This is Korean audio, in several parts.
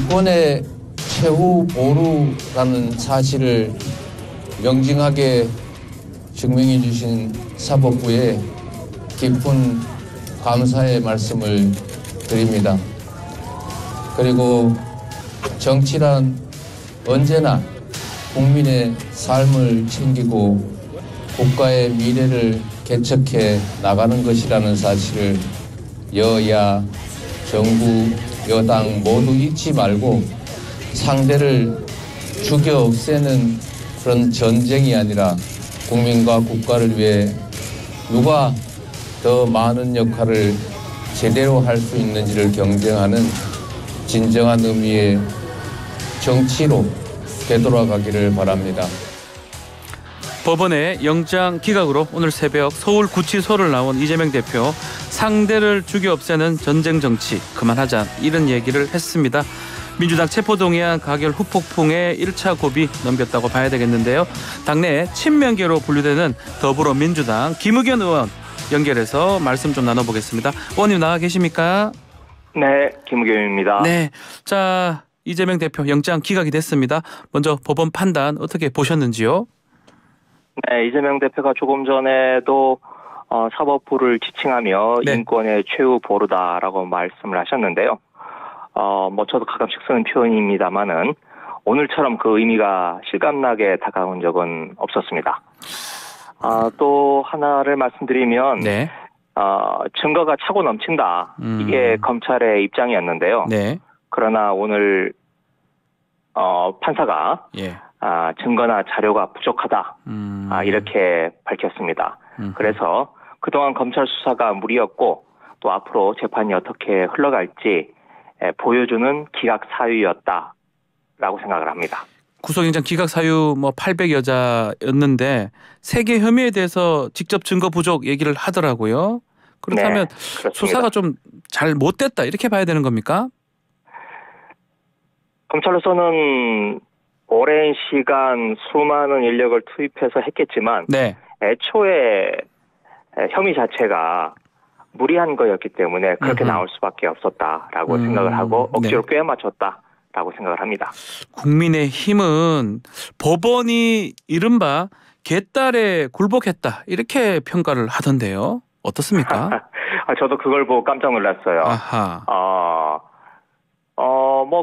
인권의 최후 보루라는 사실을 명징하게 증명해 주신 사법부에 깊은 감사의 말씀을 드립니다. 그리고 정치란 언제나 국민의 삶을 챙기고 국가의 미래를 개척해 나가는 것이라는 사실을 여야, 정부, 여당 모두 잊지 말고 상대를 죽여 없애는 그런 전쟁이 아니라 국민과 국가를 위해 누가 더 많은 역할을 제대로 할 수 있는지를 경쟁하는 진정한 의미의 정치로 되돌아가기를 바랍니다. 법원의 영장 기각으로 오늘 새벽 서울구치소를 나온 이재명 대표, 상대를 죽여 없애는 전쟁 정치 그만하자, 이런 얘기를 했습니다. 민주당 체포동의안 가결 후폭풍에 1차 고비 넘겼다고 봐야 되겠는데요. 당내 친명계로 분류되는 더불어민주당 김의겸 의원 연결해서 말씀 좀 나눠보겠습니다. 의원님 나와 계십니까? 네, 김의겸입니다. 네, 자 이재명 대표 영장 기각이 됐습니다. 먼저 법원 판단 어떻게 보셨는지요? 네, 이재명 대표가 조금 전에도 사법부를 지칭하며 네. 인권의 최후 보루다라고 말씀을 하셨는데요. 저도 가끔씩 쓰는 표현입니다만은 오늘처럼 그 의미가 실감나게 다가온 적은 없었습니다. 또 하나를 말씀드리면, 네. 증거가 차고 넘친다. 이게 검찰의 입장이었는데요. 네. 그러나 오늘 판사가 예. 증거나 자료가 부족하다. 이렇게 밝혔습니다. 그래서 그동안 검찰 수사가 무리였고 또 앞으로 재판이 어떻게 흘러갈지 보여주는 기각 사유였다라고 생각을 합니다. 구속영장 기각 사유 800여자였는데 세계 혐의에 대해서 직접 증거 부족 얘기를 하더라고요. 그렇다면 네, 수사가 좀 잘 못됐다 이렇게 봐야 되는 겁니까? 검찰로서는 오랜 시간 수많은 인력을 투입해서 했겠지만 네. 애초에 혐의 자체가 무리한 거였기 때문에 그렇게 나올 수밖에 없었다라고 생각을 하고 억지로 꿰 맞췄다라고 생각을 합니다. 국민의힘은 법원이 이른바 개딸에 굴복했다 이렇게 평가를 하던데요. 어떻습니까? 저도 그걸 보고 깜짝 놀랐어요. 아하.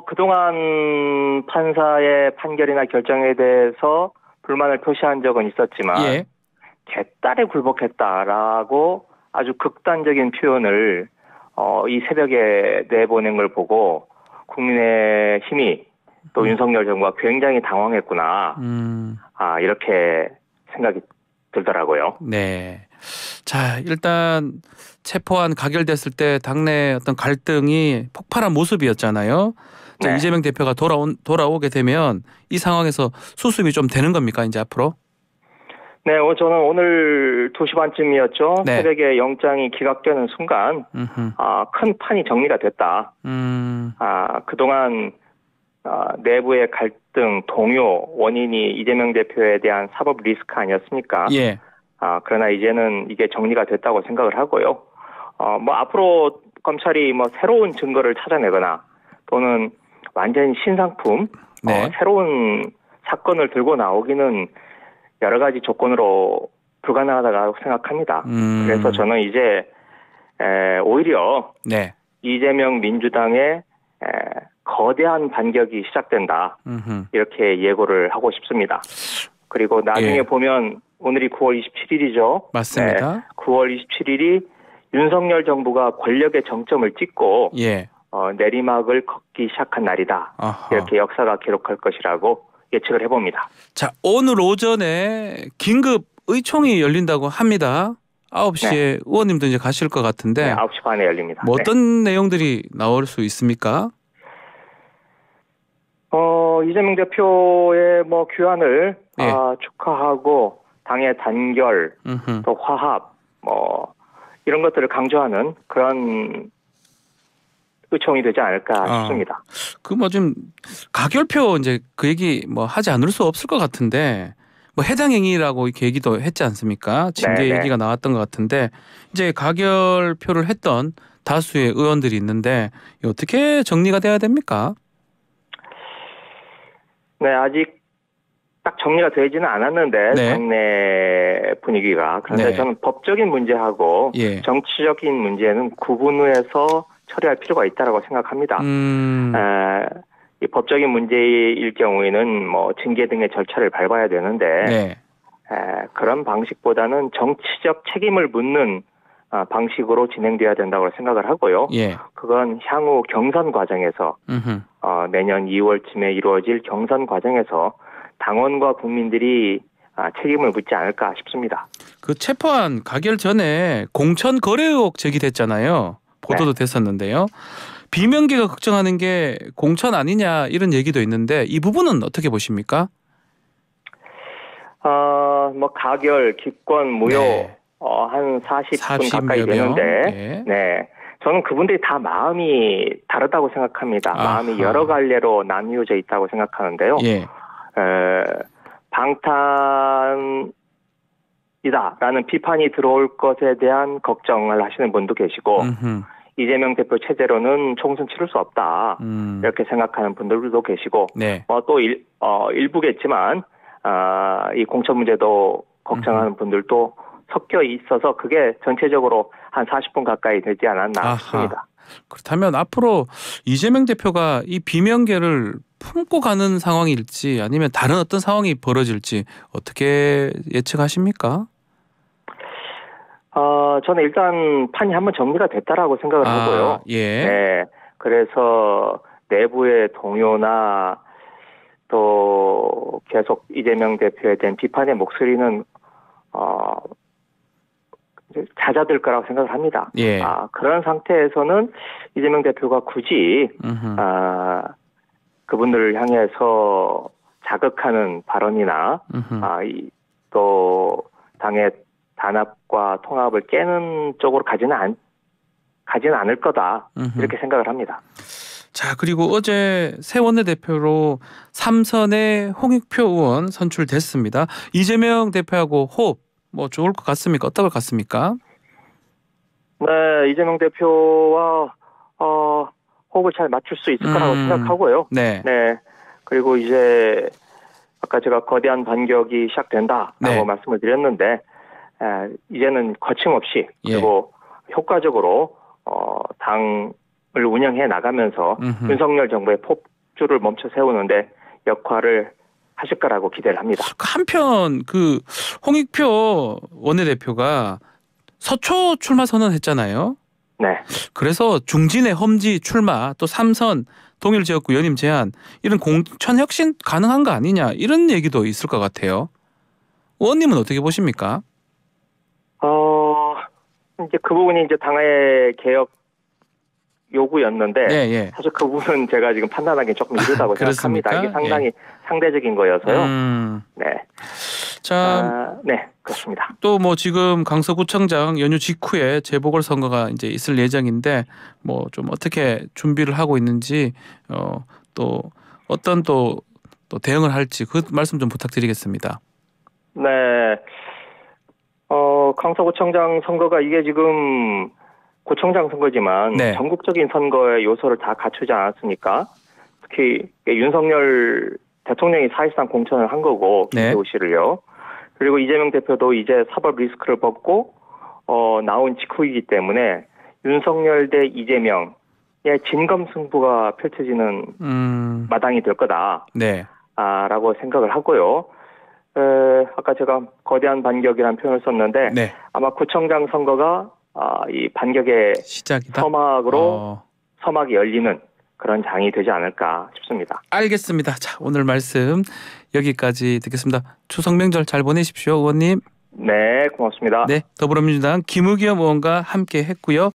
그동안 판사의 판결이나 결정에 대해서 불만을 표시한 적은 있었지만 예. 개딸에 굴복했다라고 아주 극단적인 표현을 이 새벽에 내보낸 걸 보고 국민의힘이 또 윤석열 정부가 굉장히 당황했구나. 이렇게 생각이 들더라고요. 네. 자, 일단 체포안 가결됐을 때 당내 어떤 갈등이 폭발한 모습이었잖아요. 자, 네. 이재명 대표가 돌아오게 되면 이 상황에서 수습이 좀 되는 겁니까, 이제 앞으로? 네, 저는 오늘 2시 반쯤이었죠. 네. 새벽에 영장이 기각되는 순간 큰 판이 정리가 됐다. 그동안 내부의 갈등, 동요, 원인이 이재명 대표에 대한 사법 리스크 아니었습니까? 예. 그러나 이제는 이게 정리가 됐다고 생각을 하고요. 앞으로 검찰이 새로운 증거를 찾아내거나 또는 완전히 신상품, 네. 새로운 사건을 들고 나오기는 여러 가지 조건으로 불가능하다고 생각합니다. 그래서 저는 이제 오히려 네. 이재명 민주당의 거대한 반격이 시작된다. 이렇게 예고를 하고 싶습니다. 그리고 나중에 예. 보면 오늘이 9월 27일이죠. 맞습니다. 네, 9월 27일이 윤석열 정부가 권력의 정점을 찍고 예. 내리막을 걷기 시작한 날이다. 아하. 이렇게 역사가 기록할 것이라고 예측을 해봅니다. 자, 오늘 오전에 긴급 의총이 열린다고 합니다. 9시에 네. 의원님도 이제 가실 것 같은데. 네, 9시 반에 열립니다. 어떤 내용들이 나올 수 있습니까? 이재명 대표의 귀환을 예. 축하하고 당의 단결, 또 화합, 이런 것들을 강조하는 그런 의총이 되지 않을까 싶습니다. 좀 가결표 이제 그 얘기 하지 않을 수 없을 것 같은데 해당 행위라고 이렇게 얘기도 했지 않습니까? 징계 네네. 얘기가 나왔던 것 같은데 이제 가결표를 했던 다수의 의원들이 있는데 어떻게 정리가 돼야 됩니까? 네, 아직 딱 정리가 되지는 않았는데 네. 당내 분위기가. 그런데 네. 저는 법적인 문제하고 예. 정치적인 문제는 구분해서 처리할 필요가 있다고 생각합니다. 이 법적인 문제일 경우에는 뭐 징계 등의 절차를 밟아야 되는데 네. 그런 방식보다는 정치적 책임을 묻는 방식으로 진행돼야 된다고 생각을 하고요. 예. 그건 향후 경선 과정에서 내년 2월쯤에 이루어질 경선 과정에서 당원과 국민들이 책임을 묻지 않을까 싶습니다. 그 체포한 가결 전에 공천 거래 의혹 제기됐잖아요. 보도도 네. 됐었는데요. 비명계가 걱정하는 게 공천 아니냐 이런 얘기도 있는데 이 부분은 어떻게 보십니까? 뭐 가결, 기권, 무효 네. 한 40분 40여 가까이 명. 되는데 예. 네. 저는 그분들이 다 마음이 다르다고 생각합니다. 아하. 마음이 여러 갈래로 나뉘어져 있다고 생각하는데요. 예. 방탄이다라는 비판이 들어올 것에 대한 걱정을 하시는 분도 계시고 이재명 대표 체제로는 총선 치를 수 없다 이렇게 생각하는 분들도 계시고 네. 또 일부겠지만 이 공천 문제도 걱정하는 분들도 섞여 있어서 그게 전체적으로 한 40분 가까이 되지 않았나 아하. 싶습니다. 그렇다면 앞으로 이재명 대표가 이 비명계를 품고 가는 상황일지 아니면 다른 어떤 상황이 벌어질지 어떻게 예측하십니까? 저는 일단 판이 한번 정리가 됐다라고 생각을 하고요. 예. 네. 그래서 내부의 동요나 또 계속 이재명 대표에 대한 비판의 목소리는 이제 잦아들 거라고 생각을 합니다. 예. 그런 상태에서는 이재명 대표가 굳이 그분들을 향해서 자극하는 발언이나 또 당의 단합과 통합을 깨는 쪽으로 가지는 않을 거다 이렇게 생각을 합니다. 자, 그리고 어제 새 원내대표로 3선의 홍익표 의원 선출됐습니다. 이재명 대표하고 호흡 뭐 좋을 것 같습니까? 어떨 것 같습니까? 네, 이재명 대표와 호흡을 잘 맞출 수 있을 거라고 생각하고요. 네. 네. 그리고 이제 아까 제가 거대한 반격이 시작된다라고 네. 말씀을 드렸는데 이제는 거침없이 그리고 효과적으로 당을 운영해 나가면서 윤석열 정부의 폭주를 멈춰 세우는데 역할을 하실 거라고 기대를 합니다. 한편 그 홍익표 원내대표가 서초 출마 선언했잖아요. 네. 그래서 중진의 험지 출마 또 3선 동일 지역구 연임 제한 이런 공천 혁신 가능한 거 아니냐 이런 얘기도 있을 것 같아요. 의원님은 어떻게 보십니까? 이제 그 부분이 이제 당의 개혁 요구였는데 예. 사실 그 부분은 제가 지금 판단하기 조금 이르다고 생각합니다. 이게 상당히 상대적인 거여서요. 네. 네. 자, 네, 그렇습니다. 또 뭐 지금 강서구청장 연휴 직후에 재보궐선거가 이제 있을 예정인데 뭐 좀 어떻게 준비를 하고 있는지 또 어떤 또 대응을 할지 그 말씀 좀 부탁드리겠습니다. 네. 강서구청장 선거가 이게 지금 구청장 선거지만 네. 전국적인 선거의 요소를 다 갖추지 않았습니까? 특히 윤석열 대통령이 사실상 공천을 한 거고 김태우 씨를요. 그리고 이재명 대표도 이제 사법 리스크를 벗고 나온 직후이기 때문에 윤석열 대 이재명의 진검승부가 펼쳐지는 마당이 될 거다. 네. 라고 생각을 하고요. 아까 제가 거대한 반격이라는 표현을 썼는데 네. 아마 구청장 선거가 이 반격의 시작이다. 서막이 열리는 그런 장이 되지 않을까 싶습니다. 알겠습니다. 자, 오늘 말씀 여기까지 듣겠습니다. 추석 명절 잘 보내십시오, 의원님. 네, 고맙습니다. 네, 더불어민주당 김의겸 의원과 함께 했고요.